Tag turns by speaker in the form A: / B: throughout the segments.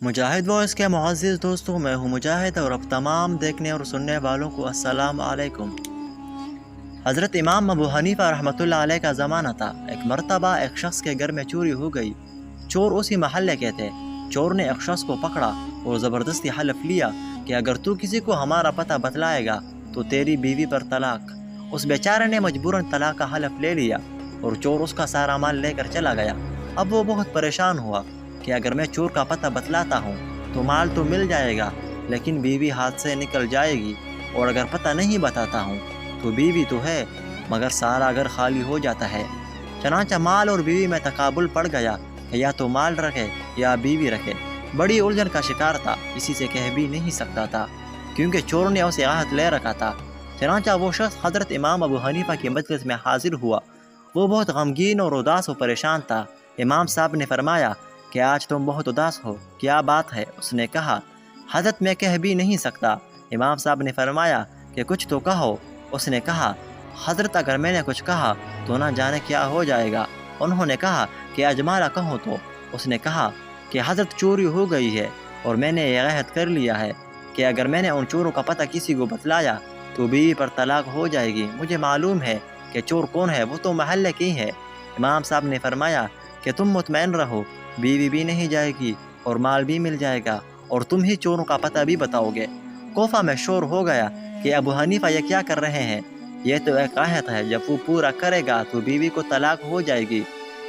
A: مجاہد voice کے معزز دوستوں، میں ہوں مجاہد اور اب تمام دیکھنے اور سننے والوں کو السلام علیکم۔ حضرت امام ابو حنیفہ رحمۃ اللہ علیہ کا زمانہ تھا۔ ایک مرتبہ ایک شخص کے گھر میں چوری ہو گئی۔ چور اسی محلے کے تھے۔ چور نے ایک شخص کو پکڑا اور زبردستی حلف لیا کہ اگر تو کسی کو ہمارا پتہ بتلائے گا تو تیری بیوی پر طلاق۔ اس بیچارے نے مجبوراً طلاق کا حلف لے لیا اور چور اس کا سارا مال لے کر چلا گیا۔ اب وہ بہت پریشان ہوا کہ اگر میں چور کا پتہ بتلاتا ہوں تو مال تو مل جائے گا، لیکن بیوی ہاتھ سے نکل جائے گی، اور اگر پتہ نہیں بتاتا ہوں تو بیوی تو ہے مگر سارا گھر خالی ہو جاتا ہے۔ چنانچہ مال اور بیوی میں تقابل پڑ گیا کہ یا تو مال رکھے یا بیوی رکھے۔ بڑی الجھن کا شکار تھا، کسی سے کہہ بھی نہیں سکتا تھا کیونکہ چور نے اسے عہد لے رکھا تھا۔ چنانچہ وہ شخص حضرت امام ابو حنیفہ کی مجلس میں حاضر ہوا۔ وہ بہت غمگین اور اداس و پریشان تھا۔ امام صاحب نے فرمایا کہ آج تم بہت اداس ہو، کیا بات ہے؟ اس نے کہا حضرت میں کہہ بھی نہیں سکتا۔ امام صاحب نے فرمایا کہ کچھ تو کہو۔ اس نے کہا حضرت اگر میں نے کچھ کہا تو نہ جانے کیا ہو جائے گا۔ انہوں نے کہا کہ اجمالا کہو تو۔ اس نے کہا کہ حضرت چوری ہو گئی ہے اور میں نے یہ عہد کر لیا ہے کہ اگر میں نے ان چوروں کا پتہ کسی کو بتلایا تو بیوی پر طلاق ہو جائے گی۔ مجھے معلوم ہے کہ چور کون ہے، وہ تو محلے کی ہے۔ امام صاحب نے فرمایا کہ تم مطمئن رہو، بیوی بھی نہیں جائے گی اور مال بھی مل جائے گا، اور تم ہی چوروں کا پتہ بھی بتاؤ گے۔ کوفہ میں شور ہو گیا کہ ابو حنیفہ یہ کیا کر رہے ہیں؟ یہ تو ایک عہد ہے، جب وہ پورا کرے گا تو بیوی کو طلاق ہو جائے گی۔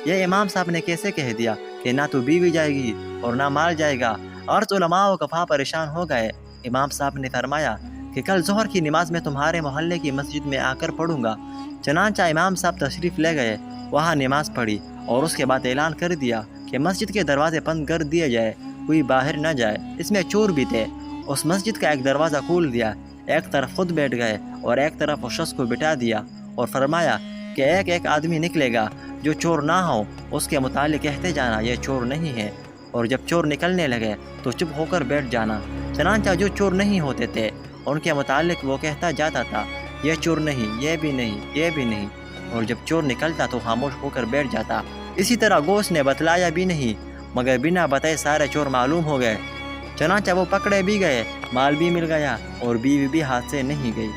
A: یہ امام صاحب نے کیسے کہہ دیا کہ نہ تو بیوی جائے گی اور نہ مال جائے گا؟ عرض علماء و کفا پریشان ہو گئے۔ امام صاحب نے فرمایا کہ کل ظہر کی نماز میں تمہارے محلے کی مسجد میں آ کر پڑھوں گا۔ چنانچہ امام صاحب تشریف لے گئے، وہاں نماز پڑھی اور اس کے بعد اعلان کر دیا کہ مسجد کے دروازے بند کر دیے جائے، کوئی باہر نہ جائے۔ اس میں چور بھی تھے۔ اس مسجد کا ایک دروازہ کھول دیا، ایک طرف خود بیٹھ گئے اور ایک طرف اس شخص کو بٹھا دیا اور فرمایا کہ ایک ایک آدمی نکلے گا، جو چور نہ ہو اس کے متعلق کہتے جانا یہ چور نہیں ہے، اور جب چور نکلنے لگے تو چپ ہو کر بیٹھ جانا۔ چنانچہ جو چور نہیں ہوتے تھے ان کے متعلق وہ کہتا جاتا تھا یہ چور نہیں، یہ بھی نہیں، یہ بھی نہیں، اور جب چور نکلتا تو خاموش ہو کر بیٹھ جاتا۔ اسی طرح گوشت نے بتلایا بھی نہیں مگر بنا بتائے سارے چور معلوم ہو گئے۔ چنانچہ وہ پکڑے بھی گئے، مال بھی مل گیا اور بیوی بھی ہاتھ سے نہیں گئی۔